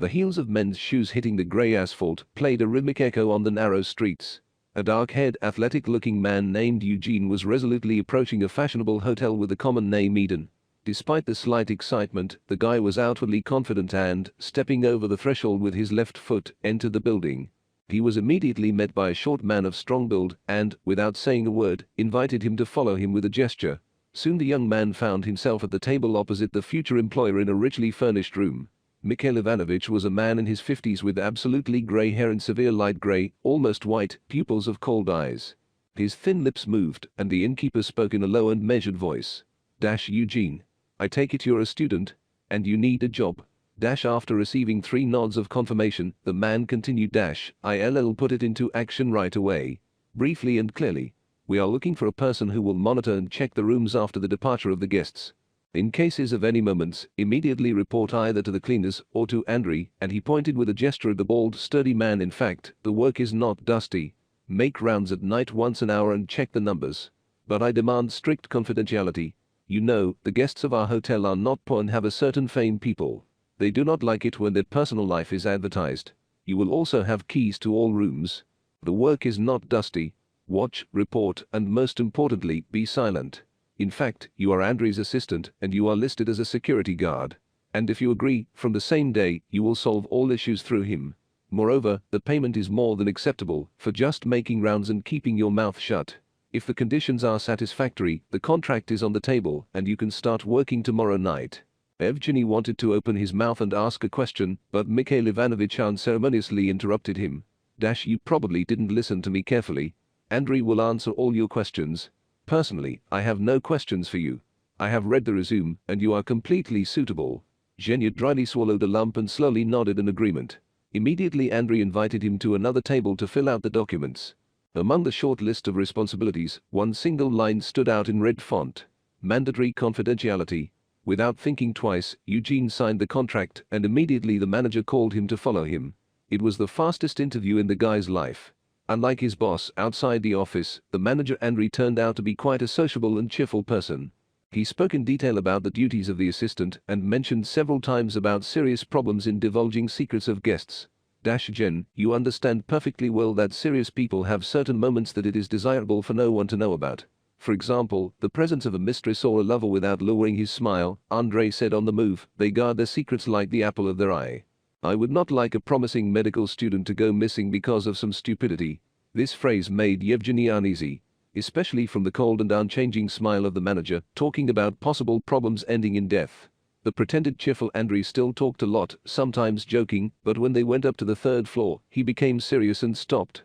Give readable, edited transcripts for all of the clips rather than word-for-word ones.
The heels of men's shoes hitting the grey asphalt played a rhythmic echo on the narrow streets. A dark-haired, athletic-looking man named Eugene was resolutely approaching a fashionable hotel with the common name Eden. Despite the slight excitement, the guy was outwardly confident and, stepping over the threshold with his left foot, entered the building. He was immediately met by a short man of strong build and, without saying a word, invited him to follow him with a gesture. Soon the young man found himself at the table opposite the future employer in a richly furnished room. Mikhail Ivanovich was a man in his 50s with absolutely grey hair and severe light grey, almost white, pupils of cold eyes. His thin lips moved, and the innkeeper spoke in a low and measured voice. Eugene, I take it you're a student, and you need a job. After receiving 3 nods of confirmation, the man continued. I'll put it into action right away. Briefly and clearly. We are looking for a person who will monitor and check the rooms after the departure of the guests. In cases of any moments, immediately report either to the cleaners or to Andrei, and he pointed with a gesture at the bald, sturdy man. In fact, the work is not dusty. Make rounds at night once an hour and check the numbers. But I demand strict confidentiality. You know, the guests of our hotel are not poor and have a certain fame. People. They do not like it when their personal life is advertised. You will also have keys to all rooms. The work is not dusty. Watch, report, and most importantly, be silent. In fact, you are Andrei's assistant and you are listed as a security guard. And if you agree, from the same day, you will solve all issues through him. Moreover, the payment is more than acceptable for just making rounds and keeping your mouth shut. If the conditions are satisfactory, the contract is on the table and you can start working tomorrow night. Evgeny wanted to open his mouth and ask a question, but Mikhail Ivanovich unceremoniously interrupted him. You probably didn't listen to me carefully. Andrei will answer all your questions. Personally, I have no questions for you. I have read the resume, and you are completely suitable. Zhenya dryly swallowed a lump and slowly nodded in agreement. Immediately Andrei invited him to another table to fill out the documents. Among the short list of responsibilities, one single line stood out in red font. Mandatory confidentiality. Without thinking twice, Eugene signed the contract and immediately the manager called him to follow him. It was the fastest interview in the guy's life. Unlike his boss outside the office, the manager Andrei turned out to be quite a sociable and cheerful person. He spoke in detail about the duties of the assistant and mentioned several times about serious problems in divulging secrets of guests. Jen, you understand perfectly well that serious people have certain moments that it is desirable for no one to know about. For example, the presence of a mistress or a lover without lowering his smile, Andrei said on the move. They guard their secrets like the apple of their eye. I would not like a promising medical student to go missing because of some stupidity. This phrase made Yevgeny uneasy, especially from the cold and unchanging smile of the manager, talking about possible problems ending in death. The pretended cheerful Andrei still talked a lot, sometimes joking, but when they went up to the 3rd floor, he became serious and stopped.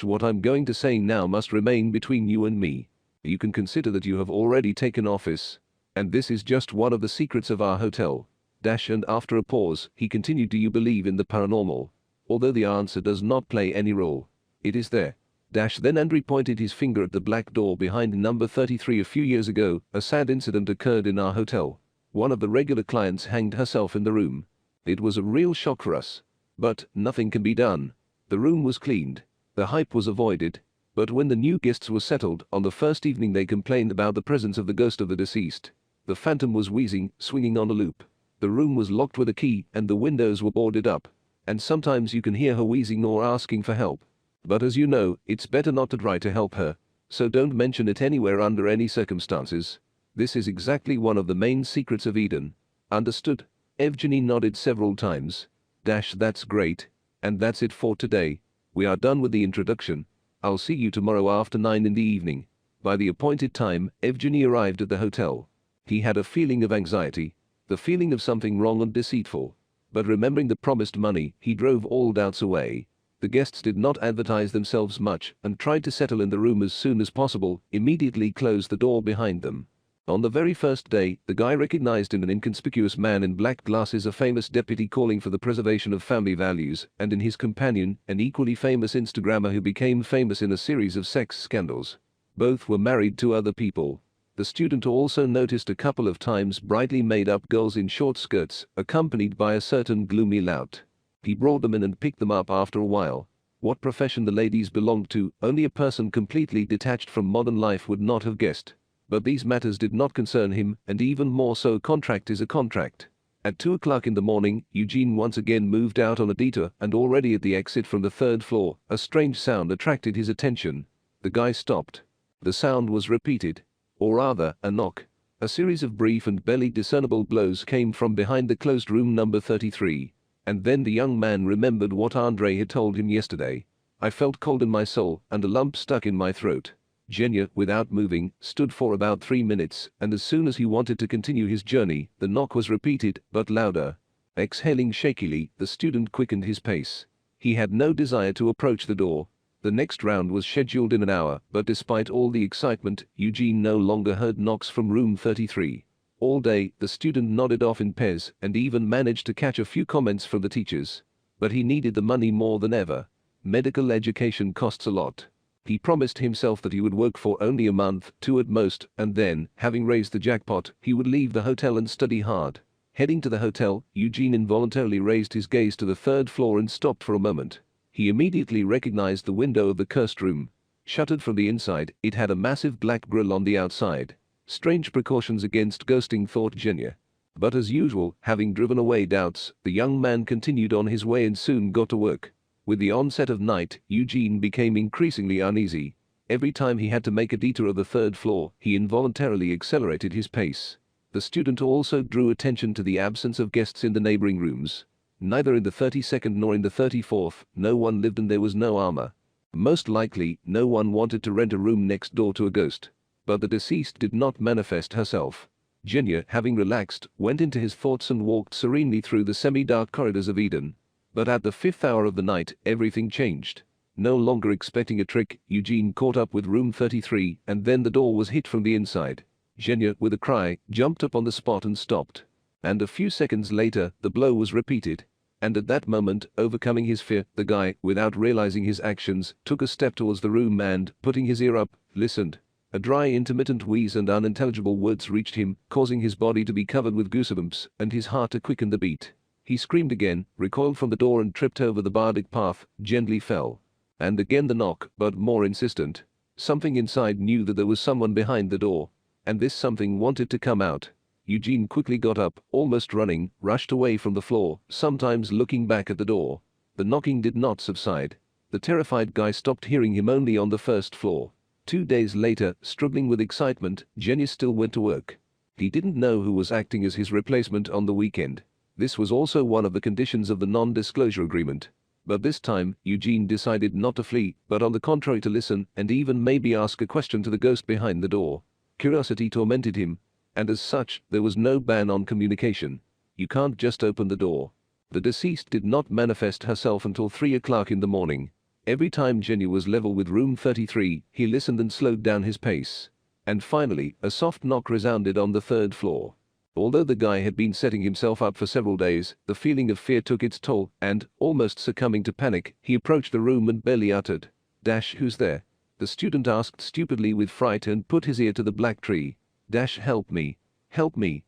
What I'm going to say now must remain between you and me. You can consider that you have already taken office. And this is just one of the secrets of our hotel. And after a pause, he continued, do you believe in the paranormal? Although the answer does not play any role. It is there. Then Andrei pointed his finger at the black door behind number 33. A few years ago, a sad incident occurred in our hotel. One of the regular clients hanged herself in the room. It was a real shock for us. But nothing can be done. The room was cleaned. The hype was avoided. But when the new guests were settled, on the first evening they complained about the presence of the ghost of the deceased. The phantom was wheezing, swinging on a loop. The room was locked with a key and the windows were boarded up. And sometimes you can hear her wheezing or asking for help. But as you know, it's better not to try to help her. So don't mention it anywhere under any circumstances. This is exactly one of the main secrets of Eden. Understood? Evgeny nodded several times. That's great. And that's it for today. We are done with the introduction. I'll see you tomorrow after 9 in the evening. By the appointed time, Evgeny arrived at the hotel. He had a feeling of anxiety. The feeling of something wrong and deceitful. But remembering the promised money, he drove all doubts away. The guests did not advertise themselves much and tried to settle in the room as soon as possible, immediately closed the door behind them. On the very first day, the guy recognized in an inconspicuous man in black glasses a famous deputy calling for the preservation of family values, and in his companion, an equally famous Instagrammer who became famous in a series of sex scandals. Both were married to other people. The student also noticed a couple of times brightly made-up girls in short skirts, accompanied by a certain gloomy lout. He brought them in and picked them up after a while. What profession the ladies belonged to, only a person completely detached from modern life would not have guessed. But these matters did not concern him, and even more so, a contract is a contract. At 2 o'clock in the morning, Eugene once again moved out on a detour, and already at the exit from the third floor, a strange sound attracted his attention. The guy stopped. The sound was repeated. Or rather, a knock. A series of brief and barely discernible blows came from behind the closed room number 33. And then the young man remembered what Andre had told him yesterday. I felt cold in my soul and a lump stuck in my throat. Genya, without moving, stood for about 3 minutes, and as soon as he wanted to continue his journey, the knock was repeated, but louder. Exhaling shakily, the student quickened his pace. He had no desire to approach the door. The next round was scheduled in an hour, but despite all the excitement, Eugene no longer heard knocks from room 33. All day, the student nodded off in pairs and even managed to catch a few comments from the teachers. But he needed the money more than ever. Medical education costs a lot. He promised himself that he would work for only a month, 2 at most, and then, having raised the jackpot, he would leave the hotel and study hard. Heading to the hotel, Eugene involuntarily raised his gaze to the third floor and stopped for a moment. He immediately recognized the window of the cursed room. Shuttered from the inside, it had a massive black grille on the outside. Strange precautions against ghosting, thought Genya. But as usual, having driven away doubts, the young man continued on his way and soon got to work. With the onset of night, Eugene became increasingly uneasy. Every time he had to make a detour of the third floor, he involuntarily accelerated his pace. The student also drew attention to the absence of guests in the neighboring rooms. Neither in the 32nd nor in the 34th, no one lived and there was no armor. Most likely, no one wanted to rent a room next door to a ghost. But the deceased did not manifest herself. Genya, having relaxed, went into his thoughts and walked serenely through the semi-dark corridors of Eden. But at the 5th hour of the night, everything changed. No longer expecting a trick, Eugene caught up with room 33, and then the door was hit from the inside. Genya, with a cry, jumped up on the spot and stopped. And a few seconds later, the blow was repeated. And at that moment, overcoming his fear, the guy, without realizing his actions, took a step towards the room and, putting his ear up, listened. A dry, intermittent wheeze and unintelligible words reached him, causing his body to be covered with goosebumps and his heart to quicken the beat. He screamed again, recoiled from the door and tripped over the bardic path, gently fell. And again the knock, but more insistent. Something inside knew that there was someone behind the door. And this something wanted to come out. Eugene quickly got up, almost running, rushed away from the floor, sometimes looking back at the door. The knocking did not subside. The terrified guy stopped hearing him only on the first floor. 2 days later, struggling with excitement, Genya still went to work. He didn't know who was acting as his replacement on the weekend. This was also one of the conditions of the non-disclosure agreement. But this time, Eugene decided not to flee, but on the contrary to listen and even maybe ask a question to the ghost behind the door. Curiosity tormented him. And as such, there was no ban on communication. You can't just open the door. The deceased did not manifest herself until 3 o'clock in the morning. Every time Genya was level with room 33, he listened and slowed down his pace. And finally, a soft knock resounded on the third floor. Although the guy had been setting himself up for several days, the feeling of fear took its toll, and, almost succumbing to panic, he approached the room and barely uttered, "Who's there?" The student asked stupidly with fright and put his ear to the black tree. "Help me. Help me."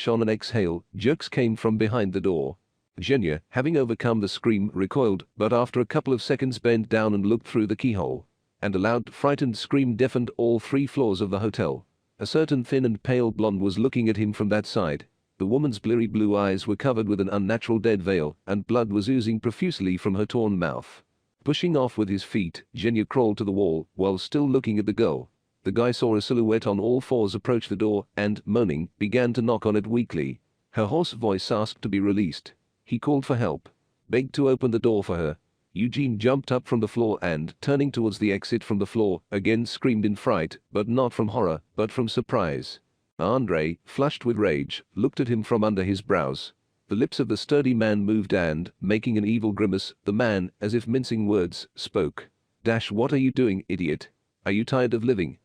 On an exhale, jerks came from behind the door. Genya, having overcome the scream, recoiled, but after a couple of seconds bent down and looked through the keyhole. And a loud, frightened scream deafened all 3 floors of the hotel. A certain thin and pale blonde was looking at him from that side. The woman's bleary blue eyes were covered with an unnatural dead veil, and blood was oozing profusely from her torn mouth. Pushing off with his feet, Genya crawled to the wall, while still looking at the girl. The guy saw a silhouette on all 4s approach the door and, moaning, began to knock on it weakly. Her hoarse voice asked to be released. He called for help, begged to open the door for her. Eugene jumped up from the floor and, turning towards the exit from the floor, again screamed in fright, but not from horror, but from surprise. Andre, flushed with rage, looked at him from under his brows. The lips of the sturdy man moved and, making an evil grimace, the man, as if mincing words, spoke. "What are you doing, idiot? Are you tired of living?"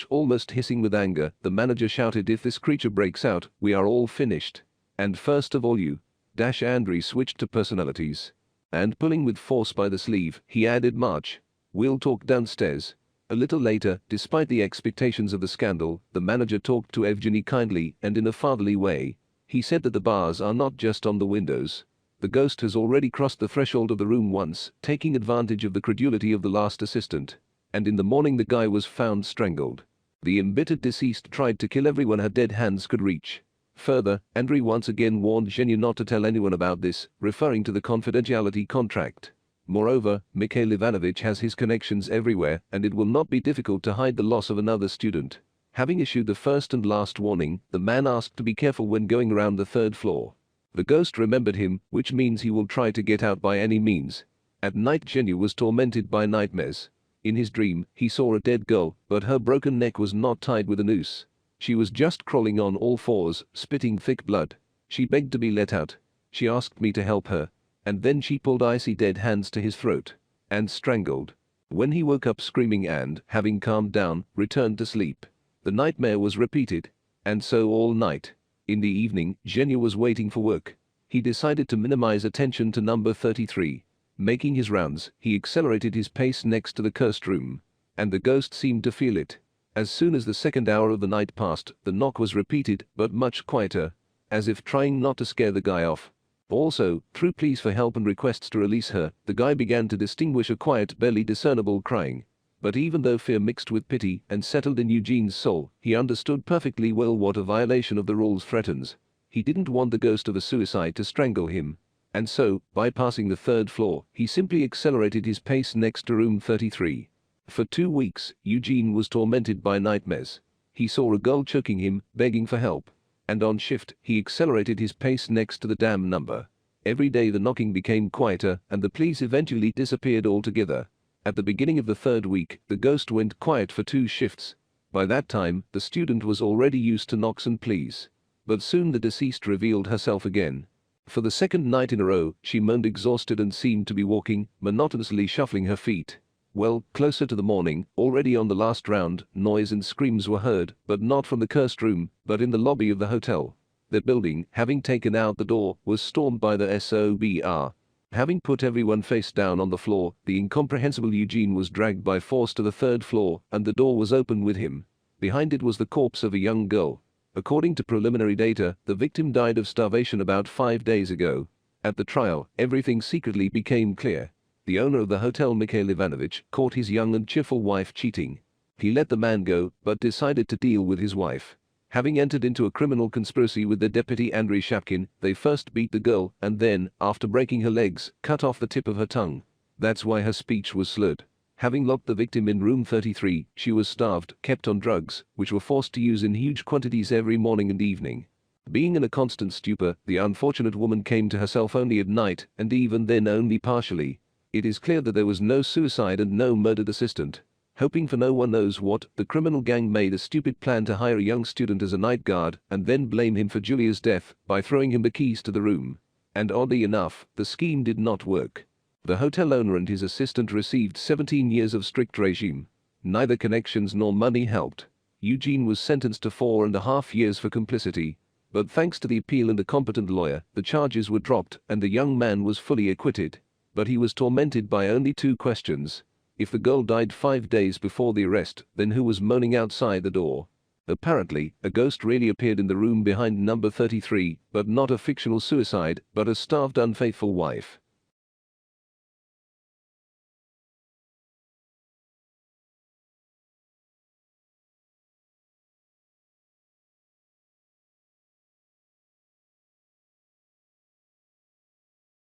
Almost hissing with anger, the manager shouted, "If this creature breaks out, we are all finished. And first of all you." Andre switched to personalities. And pulling with force by the sleeve, he added, "March. We'll talk downstairs." A little later, despite the expectations of the scandal, the manager talked to Evgeny kindly and in a fatherly way. He said that the bars are not just on the windows. The ghost has already crossed the threshold of the room once, taking advantage of the credulity of the last assistant. And in the morning the guy was found strangled. The embittered deceased tried to kill everyone her dead hands could reach. Further, Andrei once again warned Zhenya not to tell anyone about this, referring to the confidentiality contract. Moreover, Mikhail Ivanovich has his connections everywhere, and it will not be difficult to hide the loss of another student. Having issued the first and last warning, the man asked to be careful when going around the third floor. The ghost remembered him, which means he will try to get out by any means. At night, Zhenya was tormented by nightmares. In his dream, he saw a dead girl, but her broken neck was not tied with a noose. She was just crawling on all fours, spitting thick blood. She begged to be let out. She asked me to help her. And then she pulled icy dead hands to his throat. And strangled. When he woke up screaming and, having calmed down, returned to sleep. The nightmare was repeated. And so all night. In the evening, Zhenya was waiting for work. He decided to minimize attention to number 33. Making his rounds, he accelerated his pace next to the cursed room. And the ghost seemed to feel it. As soon as the second hour of the night passed, the knock was repeated, but much quieter, as if trying not to scare the guy off. Also, through pleas for help and requests to release her, the guy began to distinguish a quiet, barely discernible crying. But even though fear mixed with pity and settled in Eugene's soul, he understood perfectly well what a violation of the rules threatens. He didn't want the ghost of a suicide to strangle him. And so, bypassing the third floor, he simply accelerated his pace next to room 33. For 2 weeks, Eugene was tormented by nightmares. He saw a girl choking him, begging for help. And on shift, he accelerated his pace next to the damn number. Every day the knocking became quieter, and the pleas eventually disappeared altogether. At the beginning of the third week, the ghost went quiet for 2 shifts. By that time, the student was already used to knocks and pleas. But soon the deceased revealed herself again. For the second night in a row, she moaned exhausted and seemed to be walking, monotonously shuffling her feet. Well, closer to the morning, already on the last round, noise and screams were heard, but not from the cursed room, but in the lobby of the hotel. The building, having taken out the door, was stormed by the SOBR. Having put everyone face down on the floor, the incomprehensible Eugene was dragged by force to the third floor, and the door was opened with him. Behind it was the corpse of a young girl. According to preliminary data, the victim died of starvation about 5 days ago. At the trial, everything secretly became clear. The owner of the hotel, Mikhail Ivanovich, caught his young and cheerful wife cheating. He let the man go, but decided to deal with his wife. Having entered into a criminal conspiracy with the deputy Andrei Shapkin, they first beat the girl and then, after breaking her legs, cut off the tip of her tongue. That's why her speech was slurred. Having locked the victim in room 33, she was starved, kept on drugs, which were forced to use in huge quantities every morning and evening. Being in a constant stupor, the unfortunate woman came to herself only at night, and even then only partially. It is clear that there was no suicide and no murdered assistant. Hoping for no one knows what, the criminal gang made a stupid plan to hire a young student as a night guard and then blame him for Julia's death by throwing him the keys to the room. And oddly enough, the scheme did not work. The hotel owner and his assistant received 17 years of strict regime. Neither connections nor money helped. Eugene was sentenced to 4.5 years for complicity. But thanks to the appeal and a competent lawyer, the charges were dropped and the young man was fully acquitted. But he was tormented by only 2 questions. If the girl died 5 days before the arrest, then who was moaning outside the door? Apparently, a ghost really appeared in the room behind number 33, but not a fictional suicide, but a starved unfaithful wife.